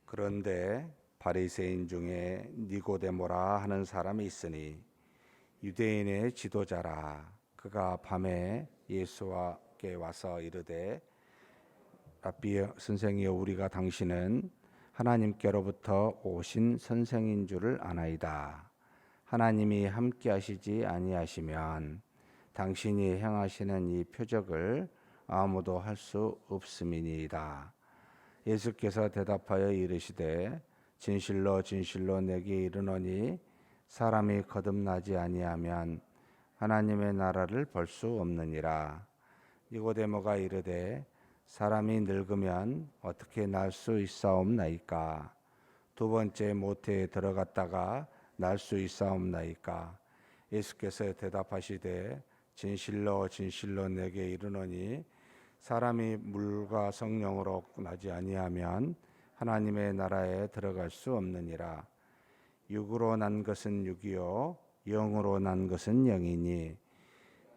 그런데 바리새인 중에 니고데모라 하는 사람이 있으니 유대인의 지도자라. 그가 밤에 예수와께 와서 이르되 랍비 선생이여, 우리가 당신은 하나님께로부터 오신 선생인 줄을 아나이다. 하나님이 함께 하시지 아니하시면 당신이 행하시는 이 표적을 아무도 할 수 없음이니이다. 예수께서 대답하여 이르시되 진실로 진실로 내게 이르노니 사람이 거듭나지 아니하면 하나님의 나라를 볼 수 없느니라. 니고데모가 이르되 사람이 늙으면 어떻게 날 수 있사옵나이까? 두 번째 모태에 들어갔다가 날 수 있사옵나이까? 예수께서 대답하시되 진실로 진실로 내게 이르노니 사람이 물과 성령으로 나지 아니하면 하나님의 나라에 들어갈 수 없느니라. 육으로 난 것은 육이요 영으로 난 것은 영이니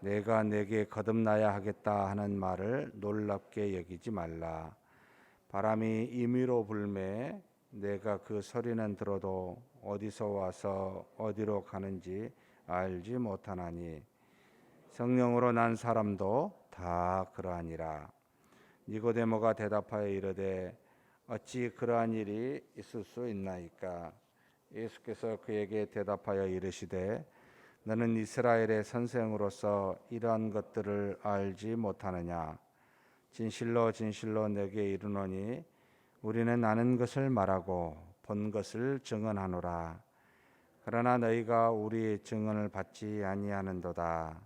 내가 내게 거듭나야 하겠다 하는 말을 놀랍게 여기지 말라. 바람이 임의로 불매 내가 그 소리는 들어도 어디서 와서 어디로 가는지 알지 못하나니 성령으로 난 사람도 다 그러하니라. 니고데모가 대답하여 이르되 어찌 그러한 일이 있을 수 있나이까? 예수께서 그에게 대답하여 이르시되 너는 이스라엘의 선생으로서 이러한 것들을 알지 못하느냐? 진실로 진실로 내게 이르노니 우리는 아는 것을 말하고 본 것을 증언하노라. 그러나 너희가 우리의 증언을 받지 아니하는도다.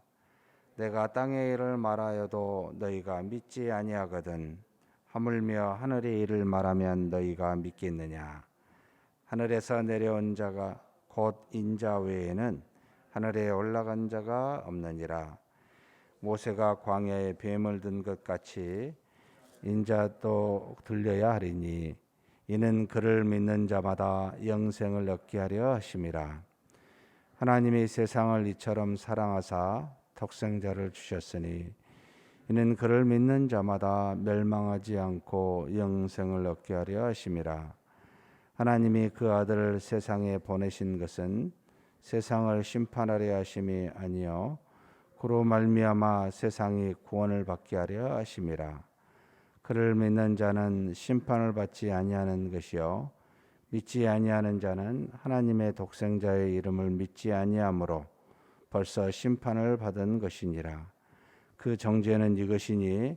내가 땅의 일을 말하여도 너희가 믿지 아니하거든 하물며 하늘의 일을 말하면 너희가 믿겠느냐? 하늘에서 내려온 자가 곧 인자 외에는 하늘에 올라간 자가 없느니라. 모세가 광야에 뱀을 든 것 같이 인자도 들려야 하리니 이는 그를 믿는 자마다 영생을 얻게 하려 하심이라. 하나님이 세상을 이처럼 사랑하사 독생자를 주셨으니 이는 그를 믿는 자마다 멸망하지 않고 영생을 얻게 하려 하심이라. 하나님이 그 아들을 세상에 보내신 것은 세상을 심판하려 하심이 아니요 그로 말미암아 세상이 구원을 받게 하려 하심이라. 그를 믿는 자는 심판을 받지 아니하는 것이요 믿지 아니하는 자는 하나님의 독생자의 이름을 믿지 아니하므로 벌써 심판을 받은 것이니라. 그 정죄는 이것이니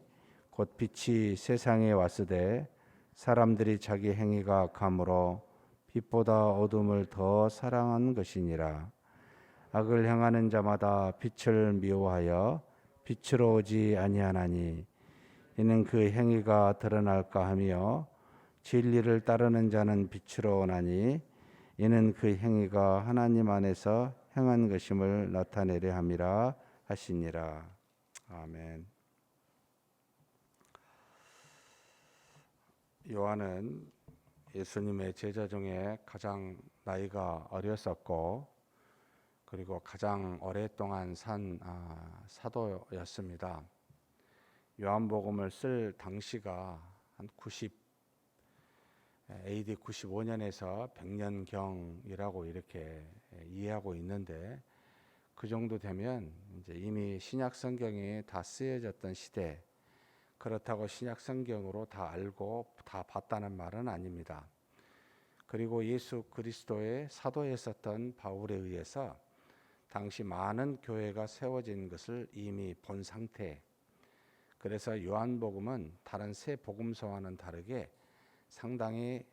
곧 빛이 세상에 왔으되 사람들이 자기 행위가 악함으로 빛보다 어둠을 더 사랑한 것이니라. 악을 행하는 자마다 빛을 미워하여 빛으로 오지 아니하나니 이는 그 행위가 드러날까 하며 진리를 따르는 자는 빛으로 오나니 이는 그 행위가 하나님 안에서 행한 것임을 나타내려 함이라 하시니라. 아멘. 요한은 예수님의 제자 중에 가장 나이가 어렸었고 그리고 가장 오랫동안 산 사도였습니다. 요한복음을 쓸 당시가 한 AD 95년에서 100년경이라고 이렇게 이해하고 있는데 그 정도 되면 이제 이미 신약 성경이 다 쓰여졌던 시대. 그렇다고 신약 성경으로 다 알고 다 봤다는 말은 아닙니다. 그리고 예수 그리스도의 사도였었던 바울에 의해서 당시 많은 교회가 세워진 것을 이미 본 상태. 그래서 요한복음은 다른 세 복음서와는 다르게 상당히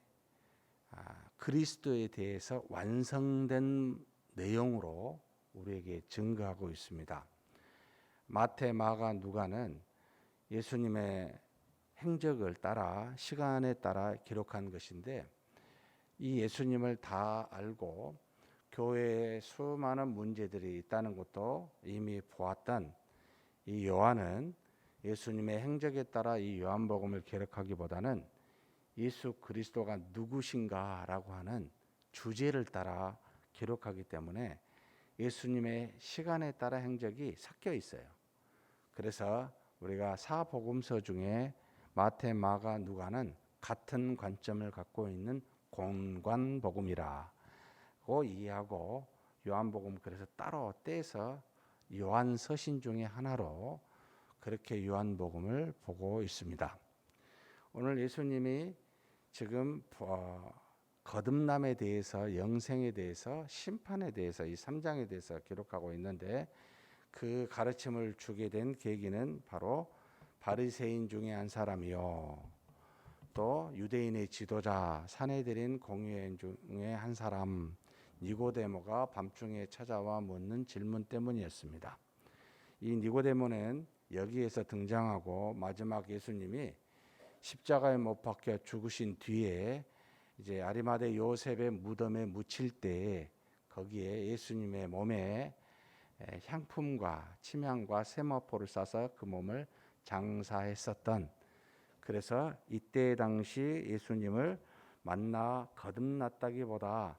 그리스도에 대해서 완성된 내용으로 우리에게 증거하고 있습니다. 마태, 마가, 누가는 예수님의 행적을 따라 시간에 따라 기록한 것인데 이 예수님을 다 알고 교회에 수많은 문제들이 있다는 것도 이미 보았던 이 요한은 예수님의 행적에 따라 이 요한복음을 기록하기보다는 예수 그리스도가 누구신가라고 하는 주제를 따라 기록하기 때문에 예수님의 시간에 따라 행적이 섞여 있어요. 그래서 우리가 사복음서 중에 마태, 마가, 누가는 같은 관점을 갖고 있는 공관복음이라고 이해하고 요한복음 그래서 따로 떼서 요한서신 중에 하나로 그렇게 요한복음을 보고 있습니다. 오늘 예수님이 지금 거듭남에 대해서, 영생에 대해서, 심판에 대해서 이 3장에 대해서 기록하고 있는데 그 가르침을 주게 된 계기는 바로 바리새인 중에 한 사람이요, 또 유대인의 지도자 사내들인 공회인 중에 한 사람 니고데모가 밤중에 찾아와 묻는 질문 때문이었습니다. 이 니고데모는 여기에서 등장하고 마지막 예수님이 십자가에 못 박혀 죽으신 뒤에 이제 아리마대 요셉의 무덤에 묻힐 때 거기에 예수님의 몸에 향품과 침향과 세마포를 싸서 그 몸을 장사했었던, 그래서 이때 당시 예수님을 만나 거듭났다기보다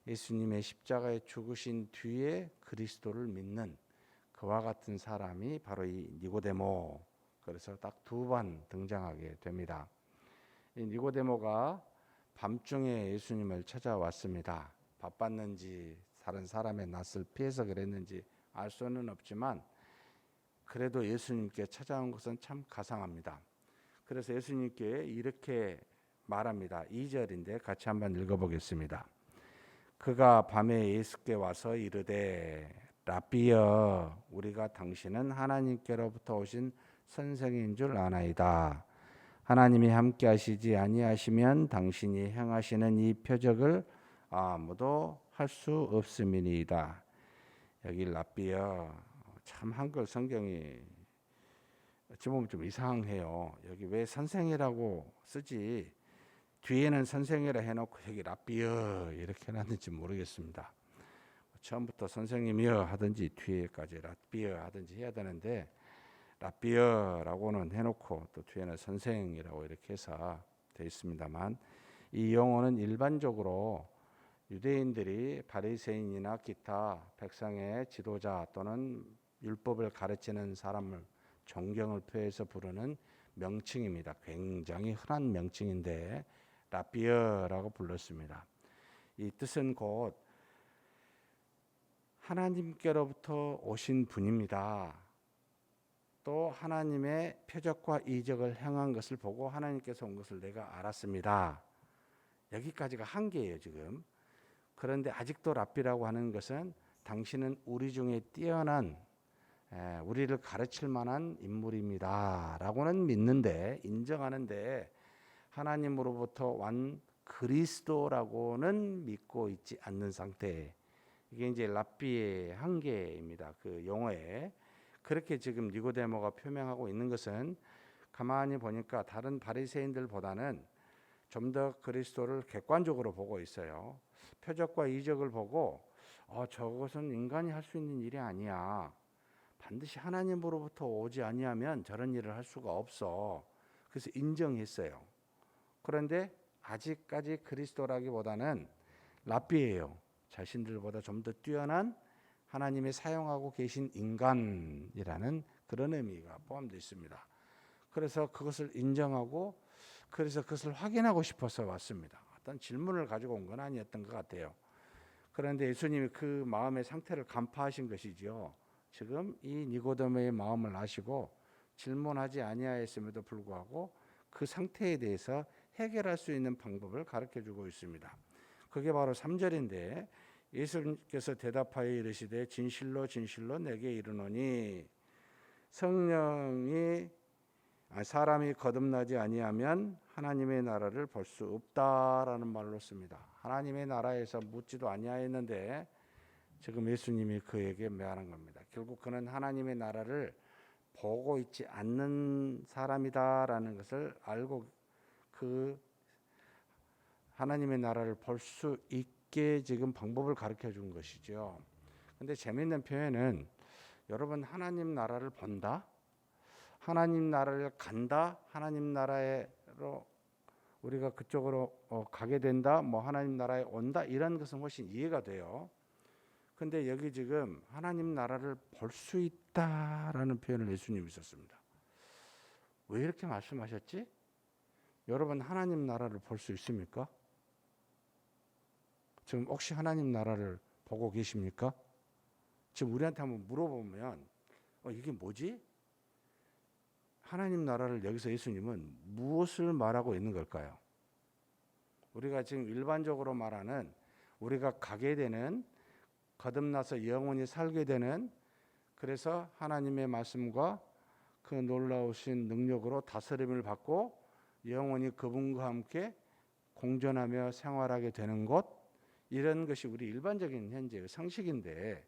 예수님의 십자가에 죽으신 뒤에 그리스도를 믿는 그와 같은 사람이 바로 이 니고데모, 그래서 딱 두 번 등장하게 됩니다. 이 니고데모가 밤중에 예수님을 찾아왔습니다. 바빴는지 다른 사람의 낯을 피해서 그랬는지 알 수는 없지만 그래도 예수님께 찾아온 것은 참 가상합니다. 그래서 예수님께 이렇게 말합니다. 2절인데 같이 한번 읽어보겠습니다. 그가 밤에 예수께 와서 이르되 라삐여, 우리가 당신은 하나님께로부터 오신 선생인 줄 아나이다. 하나님이 함께 하시지 아니하시면 당신이 행하시는 이 표적을 아무도 할 수 없음이니이다. 여기 라삐여, 참 한글 성경이 어찌 보면 좀 이상해요. 여기 왜 선생이라고 쓰지 뒤에는 선생이라 해놓고 여기 라삐여 이렇게 해놨는지 모르겠습니다. 처음부터 선생님이여 하든지 뒤에까지 라삐여 하든지 해야 되는데 라삐여라고는 해놓고 또 뒤에는 선생이라고 이렇게 해서 되어 있습니다만, 이 용어는 일반적으로 유대인들이 바리새인이나 기타 백성의 지도자 또는 율법을 가르치는 사람을 존경을 표해서 부르는 명칭입니다. 굉장히 흔한 명칭인데 라삐여라고 불렀습니다. 이 뜻은 곧 하나님께로부터 오신 분입니다. 또 하나님의 표적과 이적을 행한 것을 보고 하나님께서 온 것을 내가 알았습니다. 여기까지가 한계예요 지금. 그런데 아직도 랍비라고 하는 것은 당신은 우리 중에 뛰어난 우리를 가르칠 만한 인물입니다 라고는 믿는데, 인정하는데 하나님으로부터 완 그리스도라고는 믿고 있지 않는 상태. 이게 이제 랍비의 한계입니다. 그 용어에. 그렇게 지금 니고데모가 표명하고 있는 것은 가만히 보니까 다른 바리새인들보다는 좀 더 그리스도를 객관적으로 보고 있어요. 표적과 이적을 보고 저것은 인간이 할 수 있는 일이 아니야. 반드시 하나님으로부터 오지 아니하면 저런 일을 할 수가 없어. 그래서 인정했어요. 그런데 아직까지 그리스도라기보다는 랍비예요. 자신들보다 좀 더 뛰어난 하나님이 사용하고 계신 인간이라는 그런 의미가 포함되어 있습니다. 그래서 그것을 인정하고 그래서 그것을 확인하고 싶어서 왔습니다. 어떤 질문을 가지고 온 건 아니었던 것 같아요. 그런데 예수님이 그 마음의 상태를 간파하신 것이죠. 지금 이 니고데모의 마음을 아시고 질문하지 아니하였음에도 불구하고 그 상태에 대해서 해결할 수 있는 방법을 가르쳐주고 있습니다. 그게 바로 3절인데 예수님께서 대답하여 이르시되 진실로 진실로 내게 이르노니 성령이 사람이 거듭나지 아니하면 하나님의 나라를 볼 수 없다라는 말로 씁니다. 하나님의 나라에서 묻지도 아니하였는데 지금 예수님이 그에게 말하는 겁니다. 결국 그는 하나님의 나라를 보고 있지 않는 사람이다라는 것을 알고 그 하나님의 나라를 볼 수 있게 지금 방법을 가르쳐 준 것이죠. 근데 재미있는 표현은 여러분 하나님 나라를 본다? 하나님 나라를 간다? 하나님 나라로 우리가 그쪽으로 가게 된다? 뭐 하나님 나라에 온다? 이런 것은 훨씬 이해가 돼요. 근데 여기 지금 하나님 나라를 볼 수 있다라는 표현을 예수님이 썼습니다. 왜 이렇게 말씀하셨지? 여러분 하나님 나라를 볼 수 있습니까? 지금 혹시 하나님 나라를 보고 계십니까? 지금 우리한테 한번 물어보면 이게 뭐지? 하나님 나라를 여기서 예수님은 무엇을 말하고 있는 걸까요? 우리가 지금 일반적으로 말하는 우리가 가게 되는 거듭나서 영원히 살게 되는 그래서 하나님의 말씀과 그 놀라우신 능력으로 다스림을 받고 영원히 그분과 함께 공존하며 생활하게 되는 곳 이런 것이 우리 일반적인 현재의 상식인데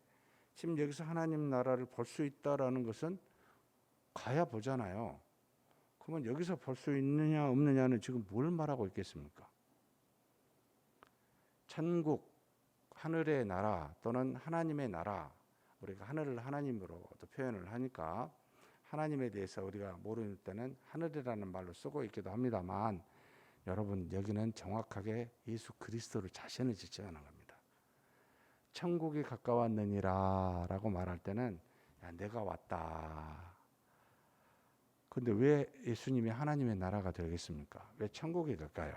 지금 여기서 하나님 나라를 볼 수 있다라는 것은 가야 보잖아요. 그러면 여기서 볼 수 있느냐 없느냐는 지금 뭘 말하고 있겠습니까? 천국, 하늘의 나라 또는 하나님의 나라 우리가 하늘을 하나님으로 또 표현을 하니까 하나님에 대해서 우리가 모르는 때는 하늘이라는 말로 쓰고 있기도 합니다만 여러분 여기는 정확하게 예수 그리스도를 자신을 지칭하는 겁니다. 천국이 가까웠느니라 라고 말할 때는 야, 내가 왔다. 근데 왜 예수님이 하나님의 나라가 되겠습니까? 왜 천국이 될까요?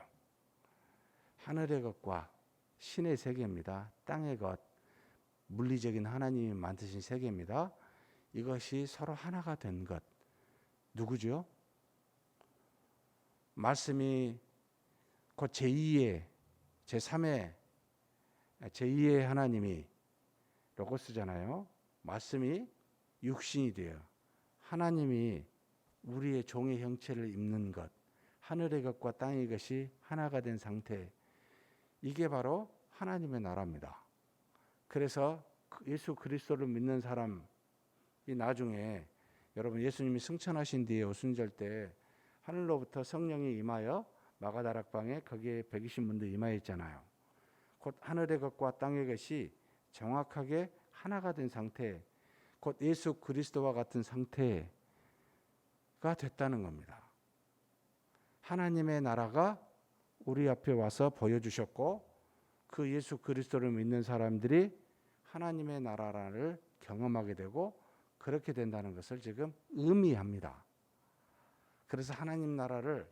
하늘의 것과 신의 세계입니다. 땅의 것, 물리적인 하나님이 만드신 세계입니다. 이것이 서로 하나가 된 것. 누구죠? 말씀이 곧 제2의, 제3의, 제2의 하나님이 로고스잖아요. 말씀이 육신이 되어 하나님이 우리의 종의 형체를 입는 것, 하늘의 것과 땅의 것이 하나가 된 상태, 이게 바로 하나님의 나라입니다. 그래서 예수 그리스도를 믿는 사람이 나중에 여러분 예수님이 승천하신 뒤에 오순절 때 하늘로부터 성령이 임하여 마가다락방에 거기에 120분도 임하여 있잖아요. 곧 하늘의 것과 땅의 것이 정확하게 하나가 된 상태, 곧 예수 그리스도와 같은 상태가 됐다는 겁니다. 하나님의 나라가 우리 앞에 와서 보여주셨고 그 예수 그리스도를 믿는 사람들이 하나님의 나라를 경험하게 되고 그렇게 된다는 것을 지금 의미합니다. 그래서 하나님 나라를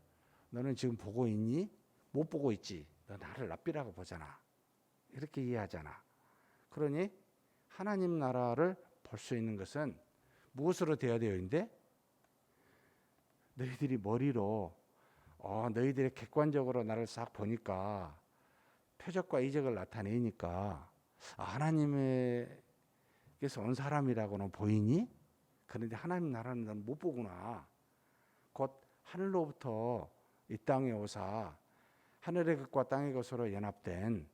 너는 지금 보고 있니? 못 보고 있지. 너 나를 랍비라고 보잖아. 이렇게 이해하잖아. 그러니 하나님 나라를 볼 수 있는 것은 무엇으로 되어야 되는데? 너희들이 머리로 너희들이 객관적으로 나를 싹 보니까 표적과 이적을 나타내니까 하나님께서 온 사람이라고는 보이니? 그런데 하나님 나라는 넌 못 보구나. 곧 하늘로부터 이 땅에 오사 하늘의 것과 땅의 것으로 연합된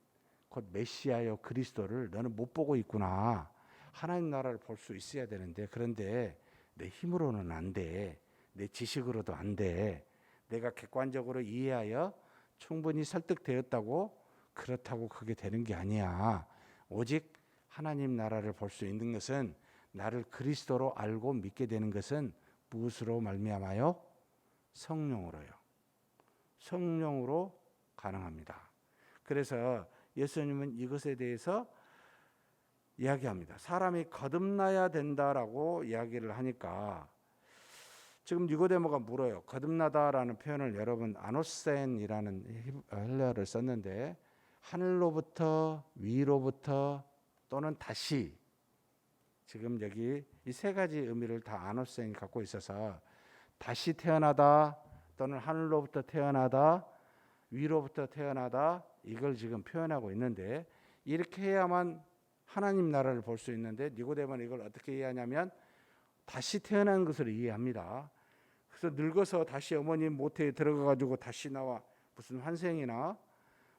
곧 메시아여 그리스도를 너는 못 보고 있구나. 하나님 나라를 볼 수 있어야 되는데 그런데 내 힘으로는 안 돼. 내 지식으로도 안 돼. 내가 객관적으로 이해하여 충분히 설득되었다고 그렇다고 그게 되는 게 아니야. 오직 하나님 나라를 볼 수 있는 것은 나를 그리스도로 알고 믿게 되는 것은 무엇으로 말미암아요? 성령으로요. 성령으로 가능합니다. 그래서 예수님은 이것에 대해서 이야기합니다. 사람이 거듭나야 된다라고 이야기를 하니까 지금 니고데모가 물어요. 거듭나다라는 표현을 여러분 아노센이라는 헬라어를 썼는데 하늘로부터 위로부터 또는 다시 지금 여기 이 세 가지 의미를 다 아노센이 갖고 있어서 다시 태어나다 또는 하늘로부터 태어나다 위로부터 태어나다 이걸 지금 표현하고 있는데 이렇게 해야만 하나님 나라를 볼 수 있는데 니고데모는 이걸 어떻게 이해하냐면 다시 태어난 것을 이해합니다. 그래서 늙어서 다시 어머님 모태에 들어가 가지고 다시 나와 무슨 환생이나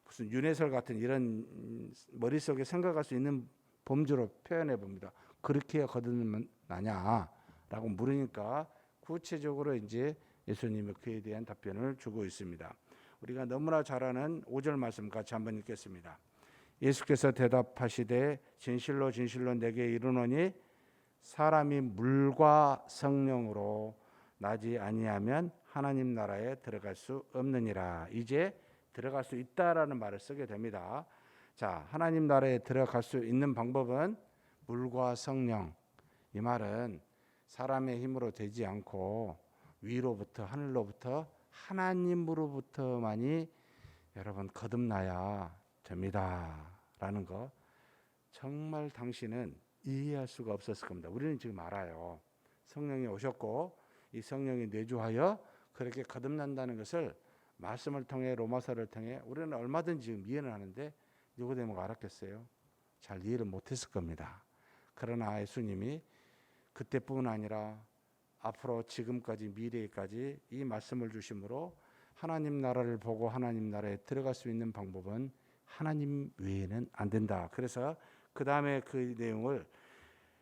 무슨 윤회설 같은 이런 머릿속에 생각할 수 있는 범주로 표현해 봅니다. 그렇게 거듭나냐라고 물으니까 구체적으로 이제 예수님이 그에 대한 답변을 주고 있습니다. 우리가 너무나 잘 아는 5절 말씀 같이 한번 읽겠습니다. 예수께서 대답하시되 진실로 진실로 내게 이르노니 사람이 물과 성령으로 나지 아니하면 하나님 나라에 들어갈 수 없느니라. 이제 들어갈 수 있다라는 말을 쓰게 됩니다. 자, 하나님 나라에 들어갈 수 있는 방법은 물과 성령. 이 말은 사람의 힘으로 되지 않고 위로부터 하늘로부터 하나님으로부터만이 여러분 거듭나야 됩니다라는 거 정말 당신은 이해할 수가 없었을 겁니다. 우리는 지금 알아요. 성령이 오셨고 이 성령이 내주하여 그렇게 거듭난다는 것을 말씀을 통해 로마서를 통해 우리는 얼마든지 지금 이해는 하는데 니고데모가 알았겠어요? 잘 이해를 못했을 겁니다. 그러나 예수님이 그때뿐 아니라 앞으로 지금까지 미래까지 이 말씀을 주심으로 하나님 나라를 보고 하나님 나라에 들어갈 수 있는 방법은 하나님 외에는 안 된다. 그래서 그 다음에 그 내용을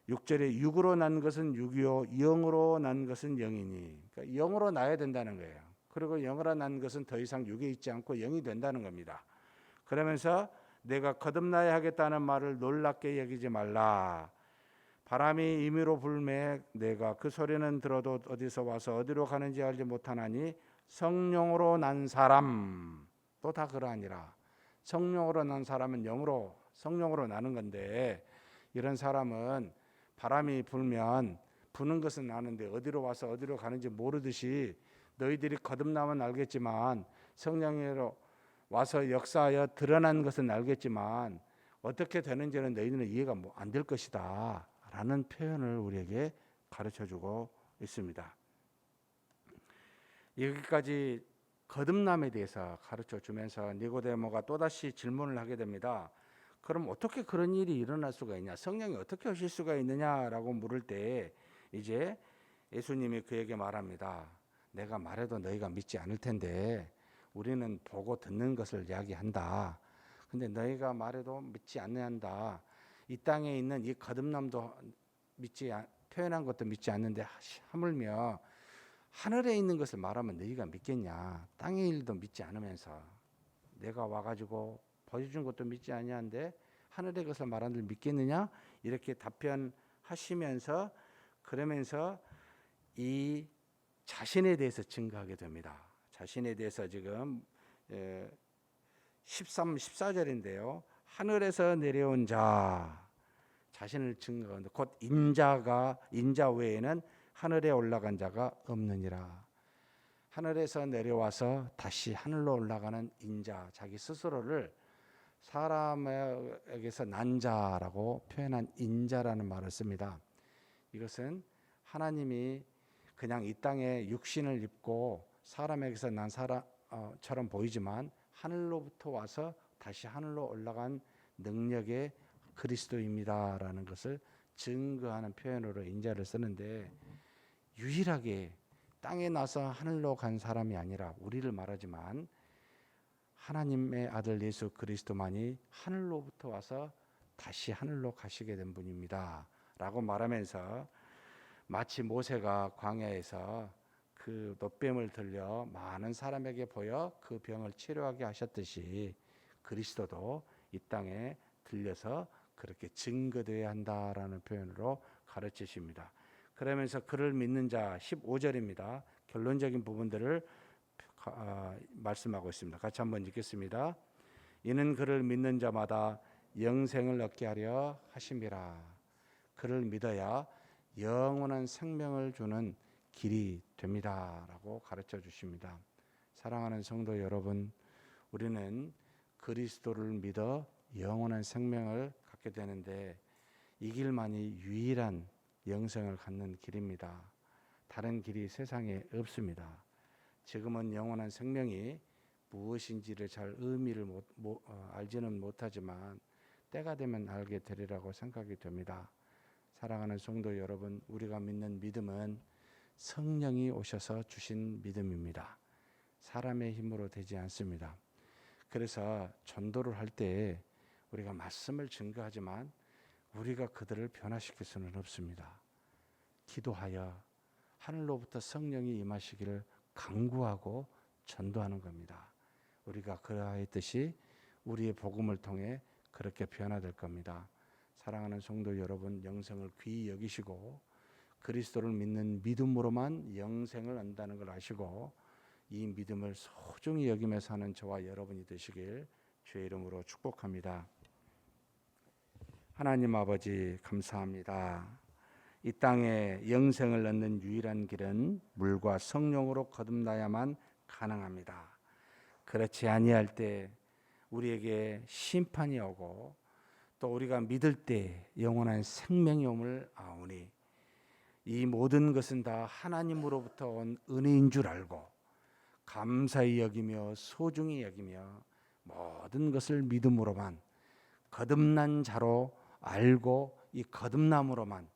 6절에 육으로 난 것은 육이요 영으로 난 것은 영이니, 그러니까 영으로 나야 된다는 거예요. 그리고 영으로 난 것은 더 이상 육에 있지 않고 영이 된다는 겁니다. 그러면서 내가 거듭나야 하겠다는 말을 놀랍게 여기지 말라. 바람이 임의로 불매 내가 그 소리는 들어도 어디서 와서 어디로 가는지 알지 못하나니 성령으로 난 사람 또 다 그러하니라. 성령으로 난 사람은 영으로 성령으로 나는 건데 이런 사람은 바람이 불면 부는 것은 아는데 어디로 와서 어디로 가는지 모르듯이 너희들이 거듭나면 알겠지만 성령으로 와서 역사하여 드러난 것은 알겠지만 어떻게 되는지는 너희들은 이해가 안 될 것이다 라는 표현을 우리에게 가르쳐주고 있습니다. 여기까지 거듭남에 대해서 가르쳐주면서 니고데모가 또다시 질문을 하게 됩니다. 그럼 어떻게 그런 일이 일어날 수가 있냐? 성령이 어떻게 오실 수가 있느냐라고 물을 때 이제 예수님이 그에게 말합니다. 내가 말해도 너희가 믿지 않을 텐데 우리는 보고 듣는 것을 이야기한다. 근데 너희가 말해도 믿지 않는다. 이 땅에 있는 이 거듭남도 표현한 것도 믿지 않는데 하물며 하늘에 있는 것을 말하면 너희가 믿겠냐? 땅의 일도 믿지 않으면서 내가 와가지고 보여준 것도 믿지 아니한데 하늘의 것을 말하는 들 믿겠느냐? 이렇게 답변하시면서 그러면서 이 자신에 대해서 증거하게 됩니다. 자신에 대해서 지금 13, 14절인데요. 하늘에서 내려온 자 자신을 증거하는데 곧 인자 외에는 하늘에 올라간 자가 없느니라. 하늘에서 내려와서 다시 하늘로 올라가는 인자, 자기 스스로를 사람에게서 난 자라고 표현한 인자라는 말을 씁니다. 이것은 하나님이 그냥 이 땅에 육신을 입고 사람에게서 난 사람처럼 보이지만 하늘로부터 와서 다시 하늘로 올라간 능력의 그리스도입니다라는 것을 증거하는 표현으로 인자를 쓰는데 유일하게 땅에 나서 하늘로 간 사람이 아니라 우리를 말하지만 하나님의 아들 예수 그리스도만이 하늘로부터 와서 다시 하늘로 가시게 된 분입니다 라고 말하면서 마치 모세가 광야에서 그 놋뱀을 들려 많은 사람에게 보여 그 병을 치료하게 하셨듯이 그리스도도 이 땅에 들려서 그렇게 증거되어야 한다라는 표현으로 가르치십니다. 그러면서 그를 믿는 자 15절입니다. 결론적인 부분들을 말씀하고 있습니다. 같이 한번 읽겠습니다. 이는 그를 믿는 자마다 영생을 얻게 하려 하심이라. 그를 믿어야 영원한 생명을 주는 길이 됩니다 라고 가르쳐 주십니다. 사랑하는 성도 여러분, 우리는 그리스도를 믿어 영원한 생명을 갖게 되는데 이 길만이 유일한 영생을 갖는 길입니다. 다른 길이 세상에 없습니다. 지금은 영원한 생명이 무엇인지를 잘 의미를 알지는 못하지만 때가 되면 알게 되리라고 생각이 됩니다. 사랑하는 성도 여러분, 우리가 믿는 믿음은 성령이 오셔서 주신 믿음입니다. 사람의 힘으로 되지 않습니다. 그래서 전도를 할 때 우리가 말씀을 증거하지만 우리가 그들을 변화시킬 수는 없습니다. 기도하여 하늘로부터 성령이 임하시기를 간구하고 전도하는 겁니다. 우리가 그러하였듯이 우리의 복음을 통해 그렇게 변화될 겁니다. 사랑하는 성도 여러분, 영생을 귀히 여기시고 그리스도를 믿는 믿음으로만 영생을 얻는다는 걸 아시고 이 믿음을 소중히 여기며 사는 저와 여러분이 되시길 주의 이름으로 축복합니다. 하나님 아버지 감사합니다. 이 땅에 영생을 얻는 유일한 길은 물과 성령으로 거듭나야만 가능합니다. 그렇지 아니할 때 우리에게 심판이 오고 또 우리가 믿을 때 영원한 생명이 옴을 아오니 이 모든 것은 다 하나님으로부터 온 은혜인 줄 알고 감사히 여기며 소중히 여기며 모든 것을 믿음으로만 거듭난 자로 알고 이 거듭남으로만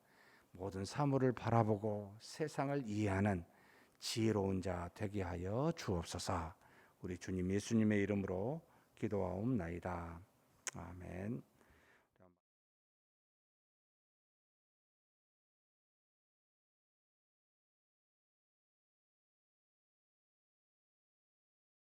모든 사물을 바라보고 세상을 이해하는 지혜로운 자 되게 하여 주옵소서. 우리 주님 예수님의 이름으로 기도하옵나이다. 아멘.